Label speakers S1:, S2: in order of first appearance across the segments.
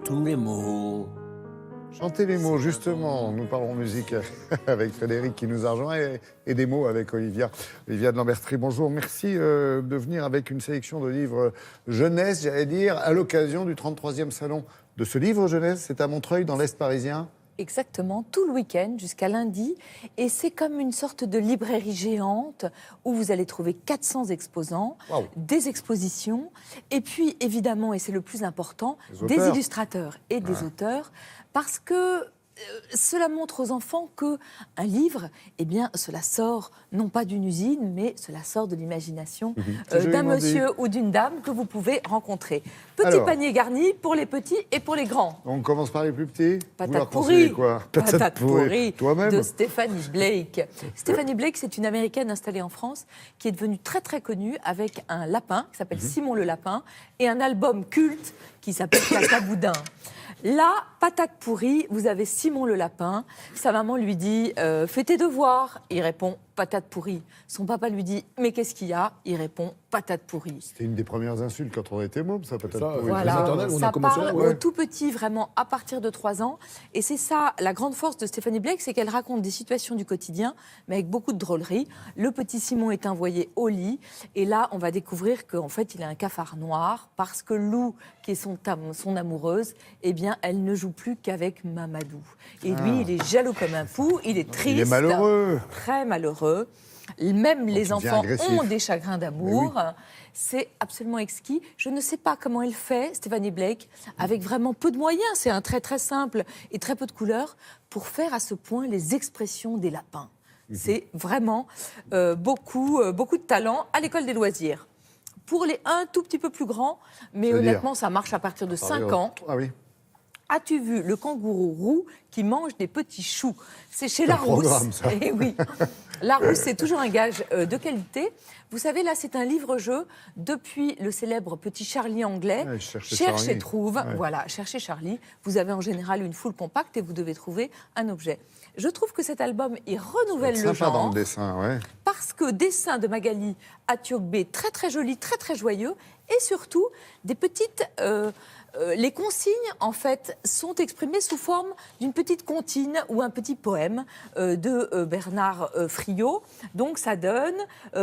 S1: chantons les mots.
S2: Chantez les mots, justement. Nous parlons musique avec Frédéric qui nous a rejoint et des mots avec Olivia. Olivia de Lambertry, bonjour. Merci de venir avec une sélection de livres jeunesse, j'allais dire, à l'occasion du 33e salon de ce livre jeunesse. C'est à Montreuil, dans l'Est parisien.
S3: Exactement, tout le week-end jusqu'à lundi. Et c'est comme une sorte de librairie géante où vous allez trouver 400 exposants,
S2: Wow.
S3: des expositions, et puis évidemment, et c'est le plus important,
S2: Des
S3: des
S2: auteurs.
S3: illustrateurs et des auteurs, parce que cela montre aux enfants qu'un livre, eh bien, cela sort non pas d'une usine, mais cela sort de l'imagination
S2: C'est
S3: d'un
S2: joliment
S3: monsieur ou d'une dame que vous pouvez rencontrer. Petit
S2: Alors.
S3: panier garni pour les petits et pour les grands.
S2: On commence par les plus petits. Vous
S3: Patate
S2: leur conseillez
S3: pourrie,
S2: quoi
S3: Patate pourrie
S2: Toi-même
S3: de Stephanie Blake. Stephanie Blake, c'est une Américaine installée en France qui est devenue très très connue avec un lapin qui s'appelle Simon le lapin et un album culte qui s'appelle Cacaboudin. Là, patate pourrie, vous avez Simon le lapin. Sa maman lui dit fais tes devoirs. Il répond patate pourrie. Son papa lui dit mais qu'est-ce qu'il y a? Il répond patate pourrie.
S2: C'était une des premières insultes quand on était môme, ça, patate pourrie.
S3: Voilà,
S1: maternelle, on a
S3: ça
S1: commencé
S3: parle
S1: là,
S3: aux
S2: ouais.
S3: tout petits, vraiment, à partir de 3 ans. Et c'est ça, la grande force de Stephanie Blake, c'est qu'elle raconte des situations du quotidien, mais avec beaucoup de drôlerie. Le petit Simon est envoyé au lit, et là, on va découvrir qu'en fait, il a un cafard noir, parce que Lou, qui est son amoureuse, eh bien, elle ne joue plus qu'avec Mamadou. Et lui, il est jaloux comme un fou, il est triste.
S2: Il est malheureux.
S3: Très malheureux. Même les
S2: il devient
S3: enfants
S2: agressif.
S3: ont des chagrins d'amour. C'est absolument exquis. Je ne sais pas comment elle fait, Stephanie Blake, avec vraiment peu de moyens, c'est un trait très simple et très peu de couleurs, pour faire à ce point les expressions des lapins. C'est vraiment beaucoup de talent à l'école des loisirs. Pour les un tout petit peu plus grands, mais
S2: C'est-à-dire
S3: honnêtement, ça marche à partir de 5 ans.
S2: Ah oui.
S3: As-tu vu le kangourou roux qui mange des petits choux? C'est chez
S2: C'est un
S3: Larousse.
S2: programme, ça.
S3: Eh oui. Larousse, c'est toujours un gage de qualité. Vous savez, là, c'est un livre-jeu depuis le célèbre Petit Charlie anglais.
S2: Ouais, cherchez
S3: Cherche
S2: Charlie.
S3: et trouve.
S2: Ouais.
S3: Voilà, cherchez Charlie. Vous avez en général une foule compacte et vous devez trouver un objet. Je trouve que cet album, il renouvelle le
S2: Sympa dans
S3: genre.
S2: le dessin, ouais.
S3: Parce que dessin de Magali Atiogbe, très très joli, très très joyeux, et surtout des petites... les consignes, en fait, sont exprimées sous forme d'une petite comptine ou un petit poème de Bernard Friot. Donc ça donne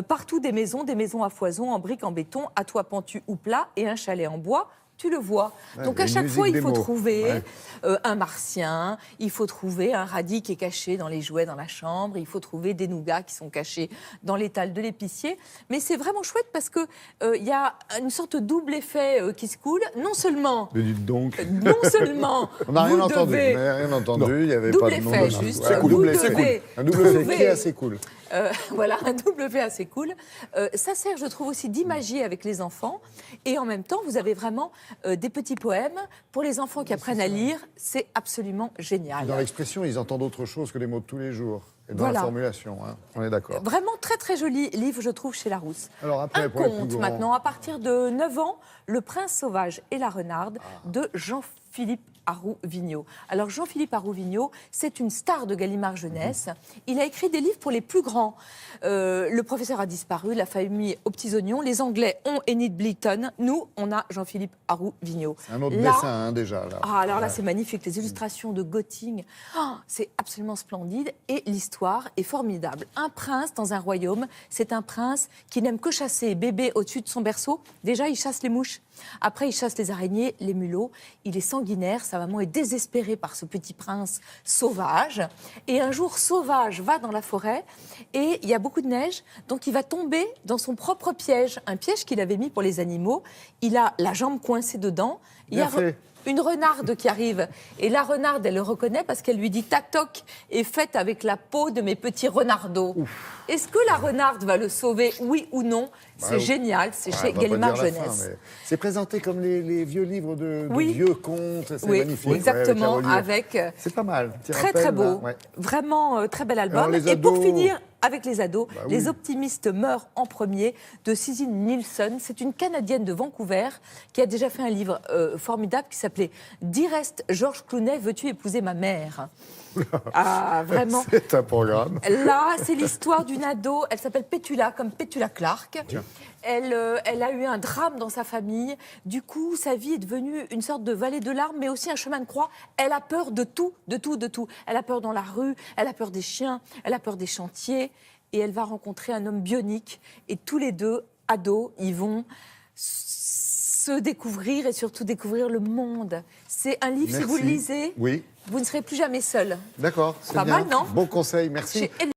S3: partout des maisons à foison, en briques, en béton, à toit pentu ou plat, et un chalet en bois. Tu le vois.
S2: Ouais,
S3: Donc
S2: il y a
S3: à
S2: une
S3: chaque
S2: musique
S3: fois, il
S2: des
S3: faut
S2: mots.
S3: trouver
S2: Ouais.
S3: un martien, il faut trouver un radis qui est caché dans les jouets dans la chambre, il faut trouver des nougats qui sont cachés dans l'étal de l'épicier. Mais c'est vraiment chouette parce que il y a une sorte de double effet qui se coule. Non seulement,
S2: Mais dites donc.
S3: vous
S2: On n'a rien
S3: devez...
S2: entendu. On n'a rien entendu. Il n'y avait
S3: Double
S2: pas de nom.
S3: effet,
S2: de-
S3: juste.
S2: Ouais,
S3: Vous
S2: double effet.
S3: devez
S2: Un double effet
S3: trouver-
S2: qui est assez cool.
S3: Voilà, un W assez cool. Ça sert, je trouve, aussi d'imagier avec les enfants. Et en même temps, vous avez vraiment des petits poèmes. Pour les enfants qui apprennent à lire, c'est absolument génial.
S2: Dans l'expression, ils entendent autre chose que les mots de tous les jours. Et dans
S3: Voilà.
S2: la formulation, hein. On est d'accord.
S3: Vraiment très très joli livre, je trouve, chez Larousse.
S2: Alors après,
S3: Un
S2: pour les plus
S3: conte
S2: grands.
S3: maintenant, à partir de 9 ans, Le Prince sauvage et la renarde de Jean-Philippe Aroux-Vigneault. Alors Jean-Philippe Aroux-Vigneault, c'est une star de Gallimard Jeunesse. Il a écrit des livres pour les plus grands. Le professeur a disparu, La famille aux petits oignons. Les Anglais ont Enid Blyton. Nous, on a Jean-Philippe Aroux-Vigneault.
S2: Un autre
S3: Là-
S2: dessin, hein, déjà. Là.
S3: Ah, alors là, c'est magnifique. Les illustrations de Gotting, c'est absolument splendide. Et l'histoire est formidable. Un prince dans un royaume, c'est un prince qui n'aime que chasser bébé au-dessus de son berceau. Déjà, il chasse les mouches. Après, il chasse les araignées, les mulots. Il est sanguinaire. Sa maman est désespérée par ce petit prince sauvage. Et un jour, Sauvage va dans la forêt et il y a beaucoup de neige. Donc, il va tomber dans son propre piège. Un piège qu'il avait mis pour les animaux. Il a la jambe coincée dedans. Il y
S2: Bien
S3: a
S2: fait.
S3: une renarde qui arrive. Et la renarde, elle le reconnaît parce qu'elle lui dit « Ta toque est faite avec la peau de mes petits renardeaux ». Est-ce que la renarde va le sauver, oui ou non? C'est
S2: Bah,
S3: génial, c'est
S2: Ouais,
S3: chez
S2: on va pas
S3: Gallimard
S2: dire la
S3: Jeunesse.
S2: fin, mais C'est présenté comme les vieux livres de
S3: Oui.
S2: vieux contes. C'est
S3: Oui,
S2: magnifique.
S3: exactement,
S2: ouais, avec la reliure.
S3: avec
S2: C'est pas mal. Petit
S3: très
S2: rappel,
S3: très beau,
S2: là, ouais.
S3: vraiment très bel album.
S2: Alors, les
S3: Et pour
S2: ados-
S3: finir, avec les ados,
S2: Bah oui.
S3: Les optimistes meurent en premier de Cécile Nielsen. C'est une Canadienne de Vancouver qui a déjà fait un livre formidable qui s'appelait « D'Irest Georges Clooney, veux-tu épouser ma mère ?» Ah, vraiment.
S2: C'est un programme.
S3: Là, c'est l'histoire d'une ado, elle s'appelle Petula, comme Petula Clark. elle a eu un drame dans sa famille. Du coup, sa vie est devenue une sorte de vallée de larmes, mais aussi un chemin de croix. Elle a peur de tout, de tout, de tout. Elle a peur dans la rue, elle a peur des chiens, elle a peur des chantiers. Et elle va rencontrer un homme bionique. Et tous les deux, ados, ils vont se découvrir et surtout découvrir le monde. C'est un livre, si vous le lisez,
S2: Oui.
S3: vous ne serez plus jamais seul.
S2: D'accord, c'est
S3: Pas
S2: bien.
S3: mal, non?
S2: Bon conseil, merci.
S3: Chez